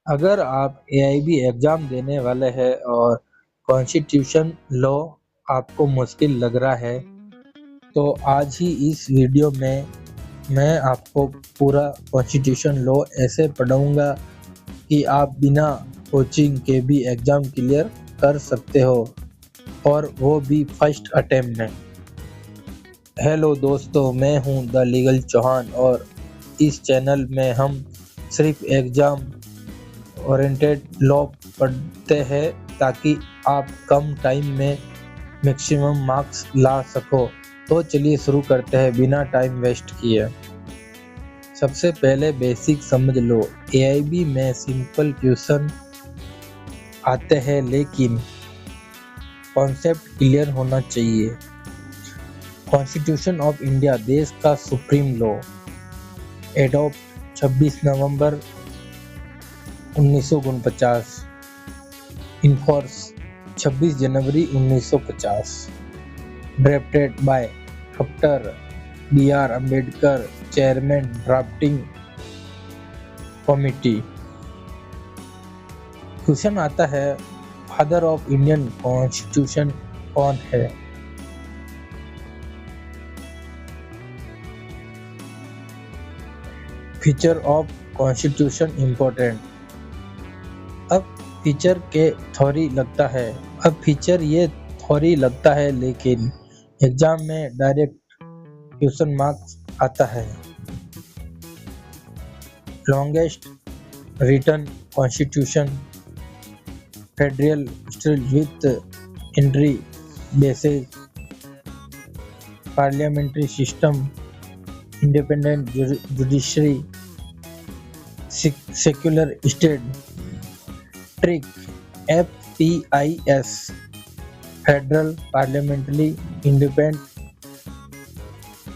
अगर आप AIB exam देने वाले हैं और कॉन्स्टिट्यूशन लॉ आपको मुश्किल लग रहा है, तो आज ही इस वीडियो में मैं आपको पूरा कॉन्स्टिट्यूशन लॉ ऐसे पढ़ाऊंगा कि आप बिना कोचिंग के भी एग्जाम क्लियर कर सकते हो, और वो भी फर्स्ट अटेम्प्ट में। हेलो दोस्तों, मैं हूं द लीगल चौहान और इस चैनल में हम सिर्फ एग्जाम ओरिएंटेड लॉ पढ़ते हैं ताकि आप कम टाइम में मैक्सिमम मार्क्स ला सको। तो चलिए शुरू करते हैं बिना टाइम वेस्ट किए। सबसे पहले बेसिक समझ लो। एआईबी में सिंपल क्वेश्चन आते हैं, लेकिन कॉन्सेप्ट क्लियर होना चाहिए। कॉन्स्टिट्यूशन ऑफ इंडिया देश का supreme law, adopt 26 November 1949, enforce 26 January 1950, drafted by doctor B R. Ambedkar, chairman drafting committee. Question आता है, फादर ऑफ इंडियन कॉन्स्टिट्यूशन कौन है? Feature of constitution important. अब फीचर के थ्योरी लगता है लेकिन एग्जाम में डायरेक्ट क्वेश्चन मार्क्स आता है। Longest written constitution, federal state with entry basis, parliamentary system, independent judiciary, secular state, trick, FPIS, federal parliamentary independent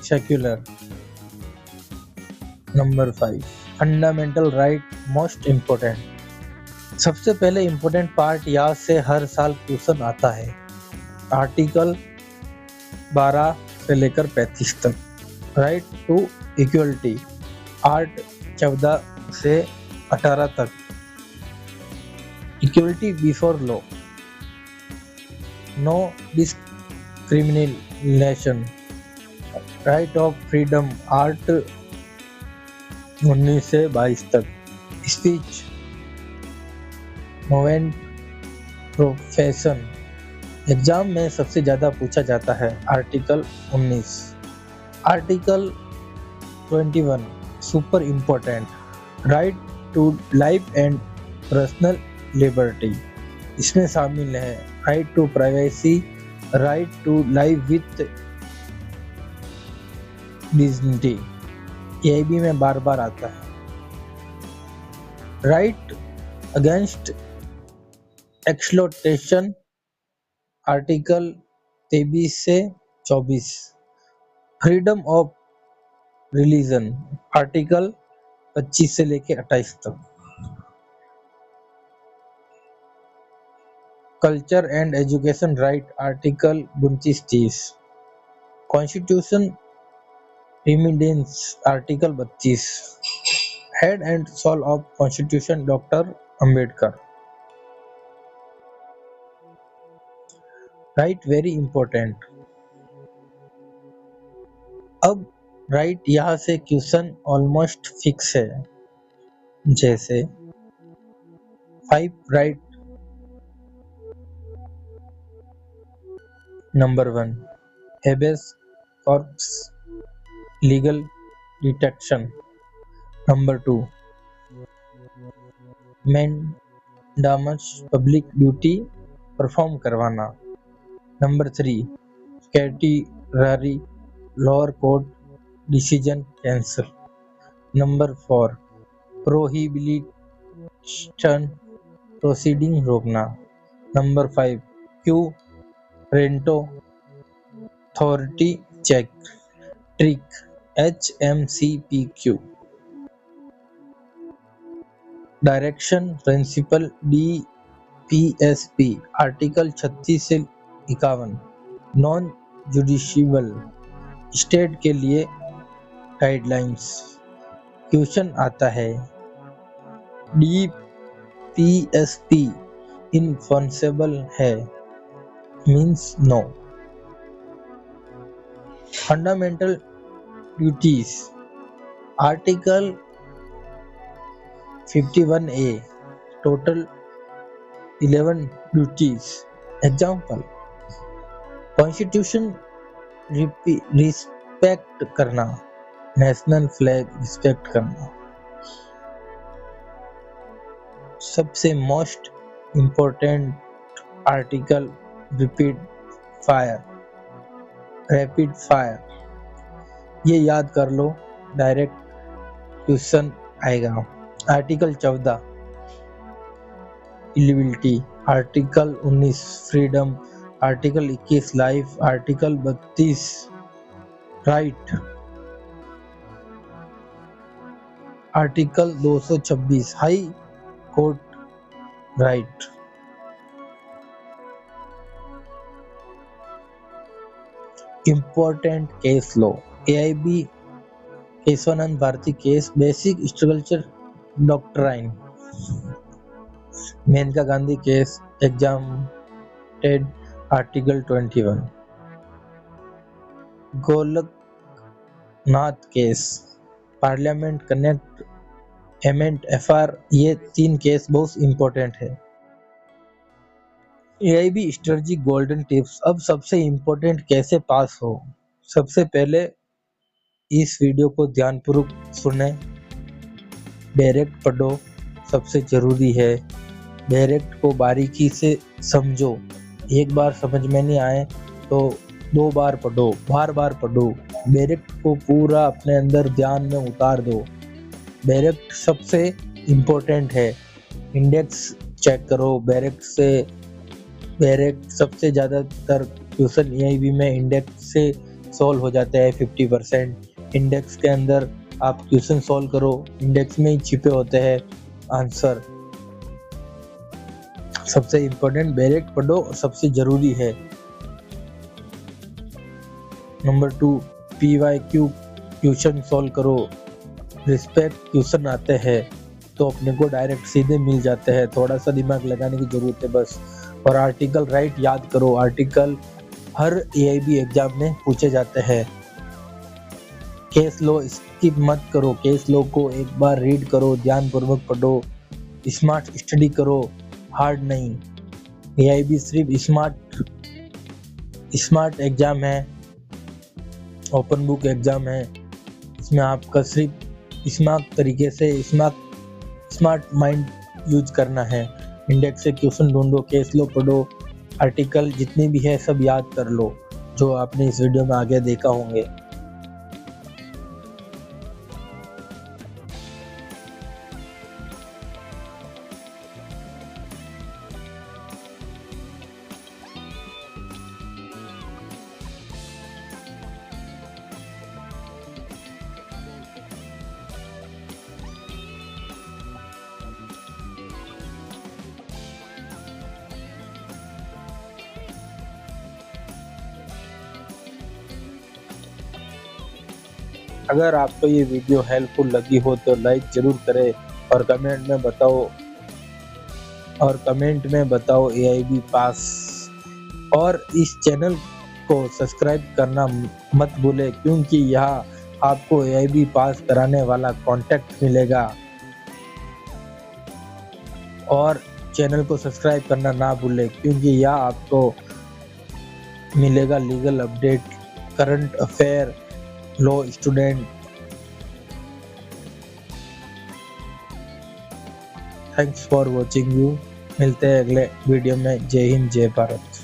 secular. Number 5, fundamental right most important. सबसे पहले important part यहाँ से हर साल question आता है। Article 12 से लेकर 35 तक। राइट टू इक्वलिटी, आर्ट 14 से 18 तक। Equality before law, no discrimination, right of freedom, art 19 से 22 तक। Speech, movement, profession. एग्जाम में सबसे ज्यादा पूछा जाता है article 19। Article 21 super important, right to life and personal liberty. इसमें शामिल है right to privacy, right to life with dignity. AIB में बार बार आता है। राइट अगेंस्ट एक्सप्लॉयटेशन, आर्टिकल 23 से 24। फ्रीडम ऑफ रिलीजन, आर्टिकल 25 से लेके 28 तक। Culture and education right, article 29-30। Constitution remedies, article 32। Head and soul of constitution, doctor Ambedkar. Right very important. अब right यहाँ से क्वेश्चन ऑलमोस्ट फिक्स है, जैसे 5 right. Number 1, habeas corpus, legal detection. Number 2, mandamus, public duty perform करवाना। Number 3, category lower court decision cancel. Number 4, prohibition proceeding रोकना। Number 5, quo warranto authority check, trick, HMCPQ। Direction principal, DPSP, article 36 से 51। Non judicial state के लिए guidelines. Question आता है, PSP enforceable है means no. Fundamental duties article 51A total 11 duties. Example constitution respect करना, national flag respect करना। सबसे most important article rapid fire, ये याद कर लो, डायरेक्ट क्वेश्चन आएगा। Article 14 equality, article 19 freedom, article 21 life, article 32 right, article 226 high court right. Important case law AIB Kesavananda Bharati case, basic structure doctrine, Maneka Gandhi case exempted article 21, Golaknath case, parliament connect एमेंट FR, ये 3 case बहुत important है। AIB strategy golden tips. अब सबसे important कैसे पास हो। सबसे पहले इस वीडियो को ध्यानपूर्वक सुने, डायरेक्ट पढ़ो, सबसे जरूरी है। डायरेक्ट को बारीकी से समझो, एक बार समझ में नहीं आए तो 2 बार पढ़ो, बार बार पढ़ो। डायरेक्ट को पूरा अपने अंदर ध्यान में उतार दो। डायरेक्ट सबसे इम्पोर्टेंट है। इंडेक्स चेक करो, डायरेक्ट सबसे ज़्यादातर क्वेश्चन AIB में इंडेक्स से सॉल्व हो जाता है 50%। इंडेक्स के अंदर आप क्वेश्चन सॉल्व करो, इंडेक्स में ही छिपे होते हैं आंसर। सबसे इम्पोर्टेंट डायरेक्ट पढ़ो, सबसे जरूरी है। नंबर 2 PYQ क्वेश्चन सॉल्व करो। रिस्पेक्ट क्वेश्चन आते हैं तो अपने को डायरेक्ट सीधे मिल जाते हैं, थोड़ा सा दिमाग लगाने की जरूरत है बस। और आर्टिकल राइट याद करो, आर्टिकल हर AIB एग्जाम में पूछे जाते हैं। केस लो स्किप मत करो, केस लो को एक बार रीड करो, ध्यानपूर्वक पढ़ो, स्मार्ट स्टडी करो, हार्ड नहीं। AIB सिर्फ स्मार्ट एग्जाम है, ओपन बुक एग्जाम है। इसमें आपका सिर्फ स्मार्ट तरीके से स्मार्ट माइंड यूज करना है। इंडेक्स से क्वेश्चन ढूंढो, केस लो पढ़ो, आर्टिकल जितने भी है सब याद कर लो जो आपने इस वीडियो में आगे देखा होंगे। अगर आपको ये वीडियो हेल्पफुल लगी हो तो लाइक जरूर करें और कमेंट में बताओ AIB पास। और इस चैनल को सब्सक्राइब करना मत भूले, क्योंकि यहाँ आपको AIB पास कराने वाला कॉन्टैक्ट मिलेगा। और चैनल को सब्सक्राइब करना ना भूले, क्योंकि यहाँ आपको मिलेगा legal update, current affair, law student. Thanks for watching you. मिलते हैं अगले वीडियो में। जय हिंद, जय भारत।